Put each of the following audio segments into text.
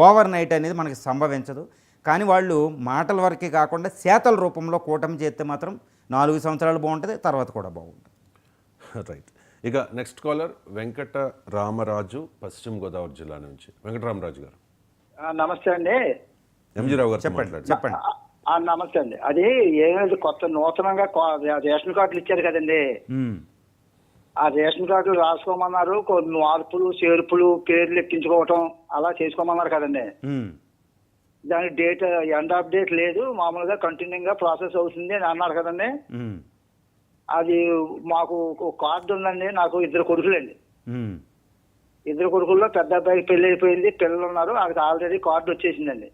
Over night అనేది మనకి సంభవించదు. కానీ వాళ్ళు మాటల వరకే కాకుండా చేతల రూపంలో కూటమి చేస్తే మాత్రం 4 సంవత్సరాలు బాగుంటుంది, తర్వాత కూడా బాగుంటుంది. రైట్. ఇక నెక్స్ట్ కాలర్ వెంకట రామరాజు, పశ్చిమ గోదావరి జిల్లా నుంచి. వెంకటరామరాజు గారు నమస్తే అండి. ఎంజీ రావు గారు చెప్పండి. నమస్తే అండి. అది ఏమైంది కొత్త నూతనంగా రేషన్ కార్డులు ఇచ్చారు కదండి. ఆ రేషన్ కార్డులు రాసుకోమన్నారు, కొన్ని మార్పులు చేర్పులు పేర్లు ఎక్కించుకోవటం అలా చేసుకోమన్నారు కదండి. దాని డేట్ ఎండ్ ఆఫ్ డేట్ లేదు, మామూలుగా కంటిన్యూగా ప్రాసెస్ అవుతుంది అని అన్నారు కదండి. అది మాకు కార్డు ఉందండి. నాకు 2 కొడుకులండి. 2 కొడుకుల్లో పెద్ద అబ్బాయికి పెళ్లి అయిపోయింది, పిల్లలు ఉన్నారు. అది ఆల్రెడీ కార్డు వచ్చేసిందండి.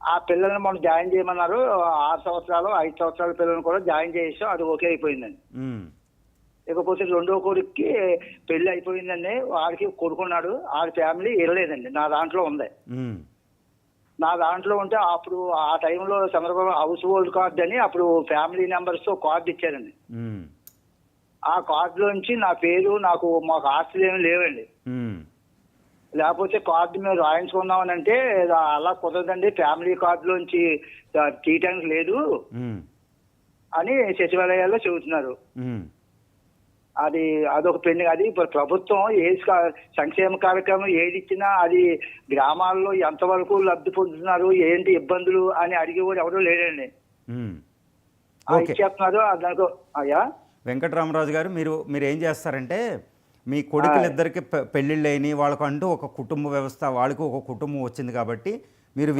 ఆ పిల్లల్ని మనం జాయిన్ చేయమన్నారు. 6 సంవత్సరాలు 5 సంవత్సరాల పిల్లల్ని కూడా జాయిన్ చేసాం, అది ఓకే అయిపోయిందండి. ఇకపోతే 2వ కొడుక్కి పెళ్లి అయిపోయిందండి. వాడికి కొడుకున్నాడు, వాడి ఫ్యామిలీ వెళ్ళలేదండి. నా దాంట్లో ఉంది. నా దాంట్లో ఉంటే అప్పుడు ఆ టైంలో చంద్రబాబు హౌస్ హోల్డ్ కార్డు అని అప్పుడు ఫ్యామిలీ నెంబర్స్ తో కార్డు ఇచ్చారండి. ఆ కార్డులోంచి నా పేరు, మాకు ఆస్తులు ఏమి లేవండి. లేకపోతే కార్డు మేము రాయించుకుందామని అంటే అలా కుదరదండి, ఫ్యామిలీ కార్డులోంచి తీయటానికి లేదు అని సచివాలయాల్లో చెబుతున్నారు. అదొక పెండింగ్. అది ప్రభుత్వం ఏ సంక్షేమ కార్యక్రమం ఏది ఇచ్చినా అది గ్రామాల్లో ఎంతవరకు లబ్ధి పొందుతున్నారు, ఏంటి ఇబ్బందులు అని అడిగేవాడు ఎవరూ లేడండి. ఇచ్చేస్తున్నారు దానికి. అయ్యా వెంకటరామరాజు గారు, మీరు ఏం చేస్తారంటే, మీ కొడుకులిద్దరికి పెళ్ళిళ్ళు అయినాయి, వాళ్ళకంటూ ఒక కుటుంబ వ్యవస్థ, వాళ్ళకి ఒక కుటుంబం వచ్చింది కాబట్టి మీరు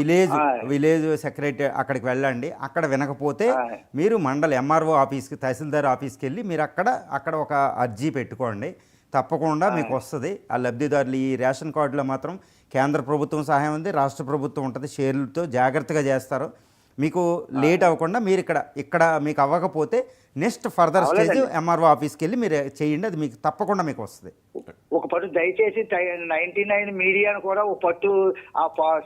విలేజ్ సెక్రటరీ అక్కడికి వెళ్ళండి. అక్కడ వినకపోతే మీరు మండల ఎంఆర్ఓ ఆఫీస్కి, తహసీల్దార్ ఆఫీస్కి వెళ్ళి మీరు అక్కడ ఒక అర్జీ పెట్టుకోండి. తప్పకుండా మీకు వస్తుంది. ఆ లబ్ధిదారులు ఈ రేషన్ కార్డులో మాత్రం కేంద్ర ప్రభుత్వం సహాయం ఉంది, రాష్ట్ర ప్రభుత్వం ఉంటుంది, షేర్లతో జాగ్రత్తగా చేస్తారు. మీకు లేట్ అవ్వకుండా మీరు ఇక్కడ మీకు అవ్వకపోతే నెక్స్ట్ ఫర్దర్ స్టేజ్ ఎంఆర్ఓ ఆఫీస్కి వెళ్ళి మీరు చేయండి. అది మీకు తప్పకుండా మీకు వస్తుంది. ఒక పట్టు దయచేసి 99 మీడియాను కూడా ఒక పట్టు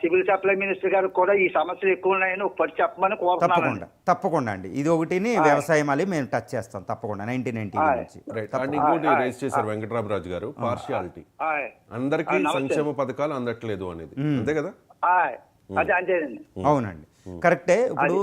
సివిల్ సప్లై మినిస్టర్ గారికి కూడా ఈ సమస్యలు ఎక్కువ ఉన్నాయని ఒక పట్టు చెప్పమని కోరుతున్నాను. తప్పకుండా అండి. ఇది ఒకటిని వ్యవసాయం అని మేము టచ్ చేస్తాం తప్పకుండా. 1990 నుంచి రేస్ చేశారు వెంకటరామరాజు గారు, పార్షియాలిటీ, అందరికీ సంక్షేమ పథకాలు అందట్లేదు అనేది, అంతే కదా? అవునండి, కరెక్టే. ఇప్పుడు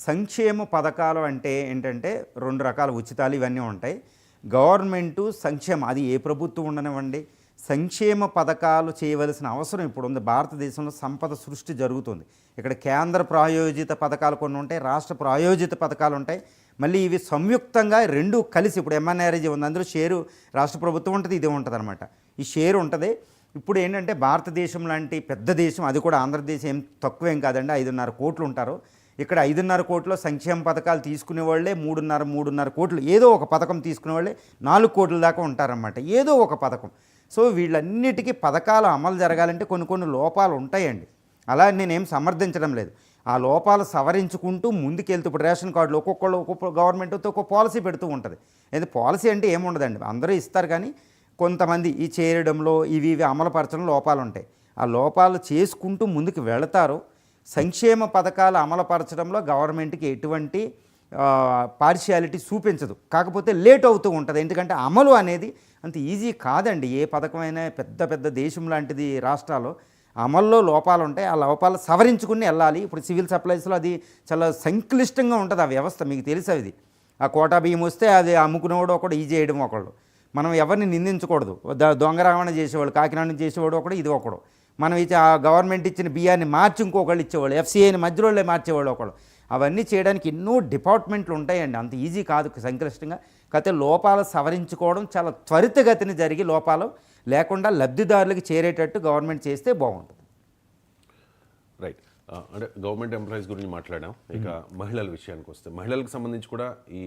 సంక్షేమ పథకాలు అంటే ఏంటంటే 2 రకాల ఉచితాలు ఇవన్నీ ఉంటాయి. గవర్నమెంటు సంక్షేమ, అది ఏ ప్రభుత్వం ఉండనివ్వండి, సంక్షేమ పథకాలు చేయవలసిన అవసరం ఇప్పుడు ఉంది. భారతదేశంలో సంపద సృష్టి జరుగుతుంది. ఇక్కడ కేంద్ర ప్రాయోజిత పథకాలు కొన్ని ఉంటాయి, రాష్ట్ర ప్రాయోజిత పథకాలు ఉంటాయి. మళ్ళీ ఇవి సంయుక్తంగా 2 కలిసి, ఇప్పుడు ఎంఎన్ఆర్జీ ఉంది, అందులో షేరు రాష్ట్ర ప్రభుత్వం ఉంటుంది, ఇది ఉంటుంది అనమాట. ఈ షేరు ఉంటుంది. ఇప్పుడు ఏంటంటే భారతదేశం లాంటి పెద్ద దేశం, అది కూడా ఆంధ్రదేశం ఏం తక్కువేం కాదండి, 5.5 కోట్లు ఉంటారు. ఇక్కడ 5.5 కోట్ల సంక్షేమ పథకాలు తీసుకునే వాళ్ళే 3.5 కోట్లు, ఏదో ఒక పథకం తీసుకునే వాళ్ళే 4 కోట్ల దాకా ఉంటారన్నమాట, ఏదో ఒక పథకం. సో వీళ్ళన్నిటికీ పథకాలు అమలు జరగాలంటే కొన్ని లోపాలు ఉంటాయండి. అలా నేనేం సమర్థించడం లేదు. ఆ లోపాలు సవరించుకుంటూ ముందుకెళ్తూ, ఇప్పుడు రేషన్ కార్డులు ఒక్కొక్క గవర్నమెంట్తో ఒక్కొక్క పాలసీ పెడుతూ ఉంటుంది. అయితే పాలసీ అంటే ఏముండదండి, అందరూ ఇస్తారు, కానీ కొంతమంది ఈ చేయడంలో ఇవి అమలుపరచడం లోపాలు ఉంటాయి. ఆ లోపాలు చేసుకుంటూ ముందుకు వెళతారు. సంక్షేమ పథకాలు అమలుపరచడంలో గవర్నమెంట్కి ఎటువంటి పార్షియాలిటీ చూపించదు. కాకపోతే లేట్ అవుతూ ఉంటుంది. ఎందుకంటే అమలు అనేది అంత ఈజీ కాదండి. ఏ పథకమైనా పెద్ద దేశం లాంటిది రాష్ట్రాల్లో అమల్లో లోపాలు ఉంటాయి. ఆ లోపాలు సవరించుకుని వెళ్ళాలి. ఇప్పుడు సివిల్ సప్లైస్లో అది చాలా సంక్లిష్టంగా ఉంటుంది ఆ వ్యవస్థ, మీకు తెలుసది. ఆ కోటా బియ్యం వస్తే అది అమ్ముకునేవాడు ఒకడు, ఈ చేయడం ఒకళ్ళు. మనం ఎవరిని నిందించకూడదు. దొంగ రవాణా చేసేవాడు, కాకినాడ నుంచి చేసేవాడు ఒకడు, ఇది ఒకడు. మనం ఆ గవర్నమెంట్ ఇచ్చిన బియ్యాన్ని మార్చి ఇంకొకళ్ళు ఇచ్చేవాళ్ళు, ఎఫ్సీఐని మధ్యలో మార్చేవాళ్ళు ఒకళ్ళు. అవన్నీ చేయడానికి ఎన్నో డిపార్ట్మెంట్లు ఉంటాయండి, అంత ఈజీ కాదు, సంక్లిష్టంగా. కాకపోతే లోపాలు సవరించుకోవడం చాలా త్వరితగతిన జరిగి లోపాలు లేకుండా లబ్ధిదారులకు చేరేటట్టు గవర్నమెంట్ చేస్తే బాగుంటుంది. రైట్. అంటే గవర్నమెంట్ ఎంప్లాయీస్ గురించి మాట్లాడాం. ఇక మహిళల విషయానికి వస్తే, మహిళలకు సంబంధించి కూడా ఈ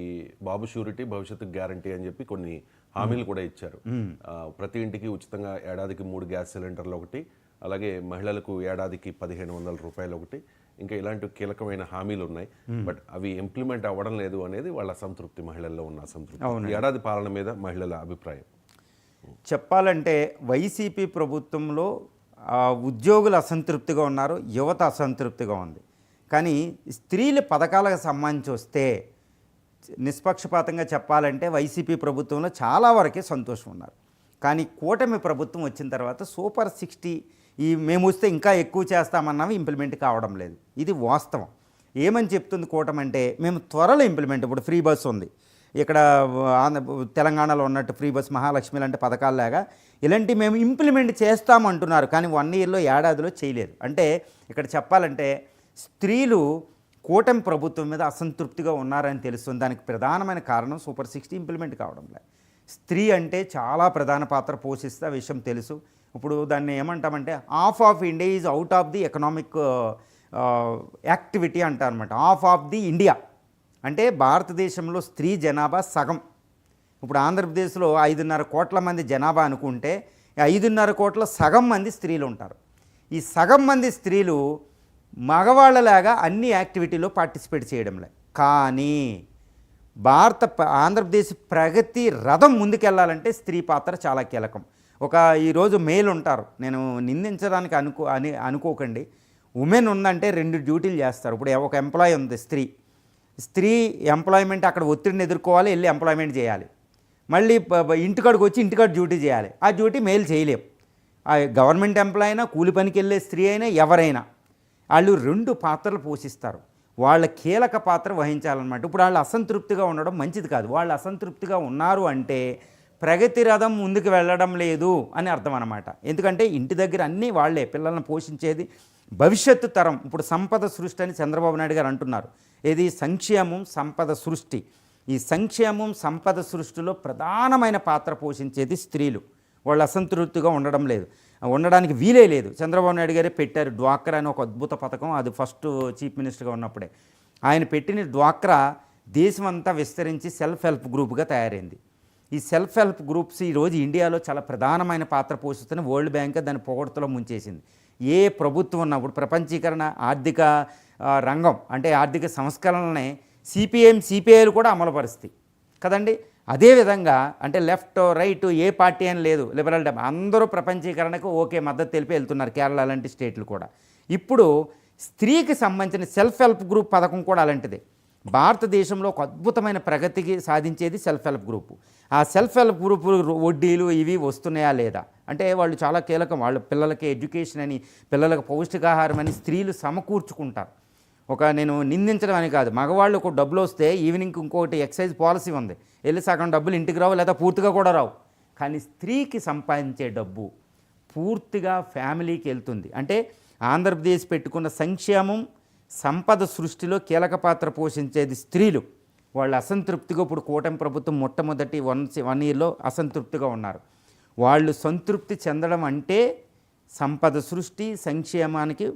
బాబు షూరిటీ భవిష్యత్తు గ్యారంటీ అని చెప్పి కొన్ని హామీలు కూడా ఇచ్చారు. ప్రతి ఇంటికి ఉచితంగా ఏడాదికి 3 గ్యాస్ సిలిండర్లు ఒకటి, అలాగే మహిళలకు ఏడాదికి 1500 రూపాయలు ఒకటి, ఇంకా ఇలాంటి కీలకమైన హామీలు ఉన్నాయి. బట్ అవి ఇంప్లిమెంట్ అవ్వడం లేదు అనేది వాళ్ళ అసంతృప్తి, మహిళల్లో ఉన్న అసంతృప్తి. ఏడాది పాలన మీద మహిళల అభిప్రాయం చెప్పాలంటే, వైసీపీ ప్రభుత్వంలో ఉద్యోగులు అసంతృప్తిగా ఉన్నారు, యువత అసంతృప్తిగా ఉంది. కానీ స్త్రీల పథకాలకు సంబంధించి వస్తే నిష్పక్షపాతంగా చెప్పాలంటే వైసీపీ ప్రభుత్వంలో చాలా వరకే సంతోషం ఉన్నారు. కానీ కూటమి ప్రభుత్వం వచ్చిన తర్వాత సూపర్ 60 మేము వస్తే ఇంకా ఎక్కువ చేస్తామన్నవి ఇంప్లిమెంట్ కావడం లేదు. ఇది వాస్తవం. ఏమని చెప్తుంది కూటమి అంటే, మేము త్వరలో ఇంప్లిమెంట్, ఇప్పుడు ఫ్రీ బస్ ఉంది ఇక్కడ తెలంగాణలో ఉన్నట్టు ఫ్రీ బస్, మహాలక్ష్మి లాంటి పథకాలలాగా ఇలాంటివి మేము ఇంప్లిమెంట్ చేస్తామంటున్నారు. కానీ 1 ఇయర్లో, ఏడాదిలో చేయలేదు. అంటే ఇక్కడ చెప్పాలంటే స్త్రీలు కూటమి ప్రభుత్వం మీద అసంతృప్తిగా ఉన్నారని తెలుస్తుంది. దానికి ప్రధానమైన కారణం సూపర్ 60 ఇంప్లిమెంట్ కావడం లేదు. స్త్రీ అంటే చాలా ప్రధాన పాత్ర పోషిస్తే ఆ విషయం తెలుసు. ఇప్పుడు దాన్ని ఏమంటామంటే half of India is out of the economic activity అంటారు అనమాట. హాఫ్ ఆఫ్ ది ఇండియా అంటే భారతదేశంలో స్త్రీ జనాభా సగం. ఇప్పుడు ఆంధ్రప్రదేశ్లో 5.5 కోట్ల మంది జనాభా అనుకుంటే 5.5 కోట్ల సగం మంది స్త్రీలు ఉంటారు. ఈ సగం మంది స్త్రీలు మగవాళ్ళలాగా అన్ని యాక్టివిటీలో పార్టిసిపేట్ చేయడంలే. కానీ ఆంధ్రప్రదేశ్ ప్రగతి రథం ముందుకెళ్ళాలంటే స్త్రీ పాత్ర చాలా కీలకం. ఈరోజు మేల్ ఉంటారు, నేను నిందించడానికి అనుకోకండి. ఉమెన్ ఉందంటే 2 డ్యూటీలు చేస్తారు. ఇప్పుడు ఒక ఎంప్లాయీ ఉంది, స్త్రీ ఎంప్లాయ్మెంట్, అక్కడ ఒత్తిడిని ఎదుర్కోవాలి, వెళ్ళి ఎంప్లాయ్మెంట్ చేయాలి, మళ్ళీ ఇంటికాడికి వచ్చి ఇంటికాడ డ్యూటీ చేయాలి. ఆ డ్యూటీ మేల్ చేయలేం. గవర్నమెంట్ ఎంప్లాయ్ అయినా, కూలి పనికి వెళ్ళే స్త్రీ అయినా, ఎవరైనా వాళ్ళు 2 పాత్రలు పోషిస్తారు. వాళ్ళ కీలక పాత్ర వహించాలన్నమాట. ఇప్పుడు వాళ్ళు అసంతృప్తిగా ఉండడం మంచిది కాదు. వాళ్ళు అసంతృప్తిగా ఉన్నారు అంటే ప్రగతి రథం ముందుకు వెళ్ళడం లేదు అని అర్థం అన్నమాట. ఎందుకంటే ఇంటి దగ్గర అన్నీ వాళ్ళే పిల్లల్ని పోషించేది, భవిష్యత్తు తరం. ఇప్పుడు సంపద సృష్టి అని చంద్రబాబు నాయుడు గారు అంటున్నారు. ఏది సంక్షేమం, సంపద సృష్టి. ఈ సంక్షేమం, సంపద సృష్టిలో ప్రధానమైన పాత్ర పోషించేది స్త్రీలు. వాళ్ళు అసంతృప్తిగా ఉండడానికి వీలే లేదు. చంద్రబాబు నాయుడు గారే పెట్టారు డ్వాక్రా అని ఒక అద్భుత పథకం. అది ఫస్ట్ చీఫ్ మినిస్టర్గా ఉన్నప్పుడే ఆయన పెట్టిన డ్వాక్రా దేశమంతా విస్తరించి సెల్ఫ్ హెల్ప్ గ్రూప్గా తయారైంది. ఈ సెల్ఫ్ హెల్ప్ గ్రూప్స్ ఈరోజు ఇండియాలో చాలా ప్రధానమైన పాత్ర పోషిస్తున్న వరల్డ్ బ్యాంక్ దాన్ని పొగడ్తలో ముంచేసింది. ఏ ప్రభుత్వం ఉన్నప్పుడు ప్రపంచీకరణ, ఆర్థిక రంగం అంటే ఆర్థిక సంస్కరణలనే సిపిఐలు కూడా అమలుపరుస్తాయి కదండి. అదేవిధంగా అంటే లెఫ్ట్ రైట్ ఏ పార్టీ అని లేదు, లిబరల్ అందరూ ప్రపంచీకరణకు ఓకే మద్దతు తెలిపి వెళ్తున్నారు. కేరళ లాంటి స్టేట్లు కూడా. ఇప్పుడు స్త్రీకి సంబంధించిన సెల్ఫ్ హెల్ప్ గ్రూప్ పథకం కూడా అలాంటిదే. భారతదేశంలో ఒక అద్భుతమైన ప్రగతికి సాధించేది సెల్ఫ్ హెల్ప్ గ్రూపు. ఆ సెల్ఫ్ హెల్ప్ గ్రూప్ వడ్డీలు ఇవి వస్తున్నాయా లేదా అంటే వాళ్ళు చాలా కీలకం. వాళ్ళ పిల్లలకి ఎడ్యుకేషన్ అని, పిల్లలకు పౌష్టికాహారం అని స్త్రీలు సమకూర్చుకుంటారు. నేను నిందించడం అని కాదు, మగవాళ్ళు ఒక డబ్బులు వస్తే ఈవినింగ్కి ఇంకొకటి ఎక్సైజ్ పాలసీ ఉంది, వెళ్ళి సగం డబ్బులు ఇంటికి రావు లేదా పూర్తిగా కూడా రావు. కానీ స్త్రీకి సంపాదించే డబ్బు పూర్తిగా ఫ్యామిలీకి వెళ్తుంది. అంటే ఆంధ్రప్రదేశ్ పెట్టుకున్న సంక్షేమం, సంపద సృష్టిలో కీలక పాత్ర పోషించేది స్త్రీలు. వాళ్ళు అసంతృప్తిగా ఇప్పుడు కూటమి ప్రభుత్వం మొట్టమొదటి 1 ఇయర్లో అసంతృప్తిగా ఉన్నారు. వాళ్ళు సంతృప్తి చెందడం అంటే సంపద సృష్టి, సంక్షేమానికి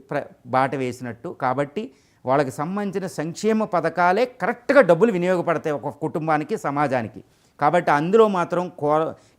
బాట వేసినట్టు. కాబట్టి వాళ్ళకి సంబంధించిన సంక్షేమ పథకాలే కరెక్ట్గా డబ్బులు వినియోగపడతాయి ఒక కుటుంబానికి, సమాజానికి. కాబట్టి అందులో మాత్రం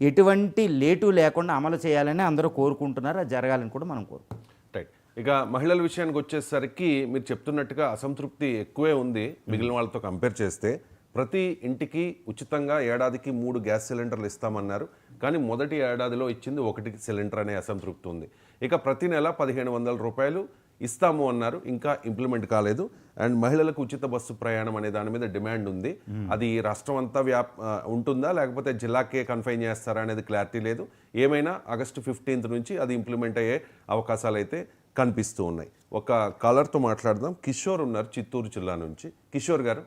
ఎటువంటి లేటు లేకుండా అమలు చేయాలని అందరూ కోరుకుంటున్నారు. అది జరగాలని కూడా మనం కోరుకుంటున్నాం. రైట్. ఇక మహిళల విషయానికి వచ్చేసరికి మీరు చెప్తున్నట్టుగా అసంతృప్తి ఎక్కువే ఉంది మిగిలిన వాళ్ళతో కంపేర్ చేస్తే. ప్రతి ఇంటికి ఉచితంగా ఏడాదికి 3 గ్యాస్ సిలిండర్లు ఇస్తామన్నారు. కానీ మొదటి ఏడాదిలో ఇచ్చింది 1 సిలిండర్ అనే అసంతృప్తి ఉంది. ఇక ప్రతి నెల 1500 రూపాయలు ఇస్తాము అన్నారు, ఇంకా ఇంప్లిమెంట్ కాలేదు. అండ్ మహిళలకు ఉచిత బస్సు ప్రయాణం అనే దాని మీద డిమాండ్ ఉంది. అది రాష్ట్రం అంతా ఉంటుందా లేకపోతే జిల్లాకే కన్ఫైన్ చేస్తారా అనేది క్లారిటీ లేదు. ఏమైనా ఆగస్టు 15 నుంచి అది ఇంప్లిమెంట్ అయ్యే అవకాశాలు అయితే కనిపిస్తూ ఉన్నాయి. ఒక కాలర్తో మాట్లాడదాం. కిషోర్ ఉన్నారు చిత్తూరు జిల్లా నుంచి. కిషోర్ గారు.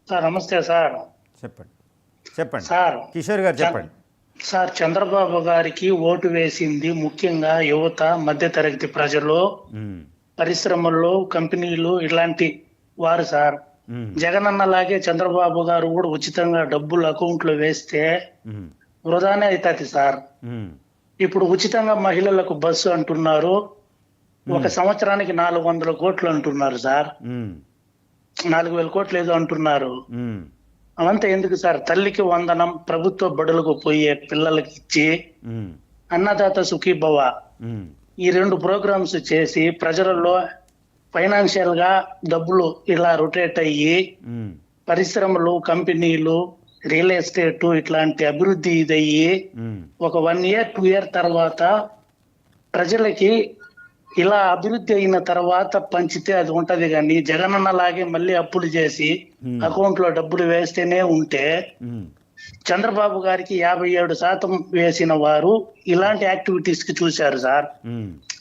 సార్ నమస్తే సార్. చెప్పండి సార్. కిషోర్ గారు చెప్పండి సార్. చంద్రబాబు గారికి ఓటు వేసింది ముఖ్యంగా యువత, మధ్యతరగతి ప్రజలు, పరిశ్రమల్లో, కంపెనీలు ఇలాంటి వారు సార్. జగనన్నలాగే చంద్రబాబు గారు కూడా ఉచితంగా డబ్బులు అకౌంట్లో వేస్తే వృధానే అవుతుంది సార్. ఇప్పుడు ఉచితంగా మహిళలకు బస్సు అంటున్నారు, ఒక సంవత్సరానికి 400 కోట్లు అంటున్నారు సార్. 4000 కోట్లు ఏదో అంటున్నారు. అవంతా ఎందుకు సార్? తల్లికి వందనం ప్రభుత్వ బడులకు పోయే పిల్లలకి ఇచ్చి అన్నదాత సుఖీభవ ఈ 2 ప్రోగ్రామ్స్ చేసి ప్రజలలో ఫైనాన్షియల్ గా డబ్బులు ఇలా రొటేట్ అయ్యి పరిశ్రమలు, కంపెనీలు, రియల్ ఎస్టేట్ ఇట్లాంటి అభివృద్ధి ఇదయ్యి ఒక 1 ఇయర్ 2 ఇయర్ తర్వాత ప్రజలకి ఇలా అభివృద్ధి అయిన తర్వాత పంచితే అది ఉంటది. కానీ జగనన్న లాగే మళ్ళీ అప్పులు చేసి అకౌంట్ లో డబ్బులు వేస్తేనే ఉంటే చంద్రబాబు గారికి 57% వేసిన వారు ఇలాంటి యాక్టివిటీస్ కి చూశారు సార్.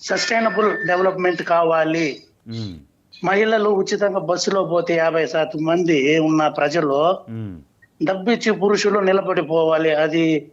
సస్టైనబుల్ డెవలప్మెంట్ కావాలి. ఉమ్, మహిళలు ఉచితంగా బస్సులో పోతే 50% మంది ఉన్న ప్రజలు ఉమ్, డబ్బిచ్చి పురుషులు నిలబడిపోవాలి. అది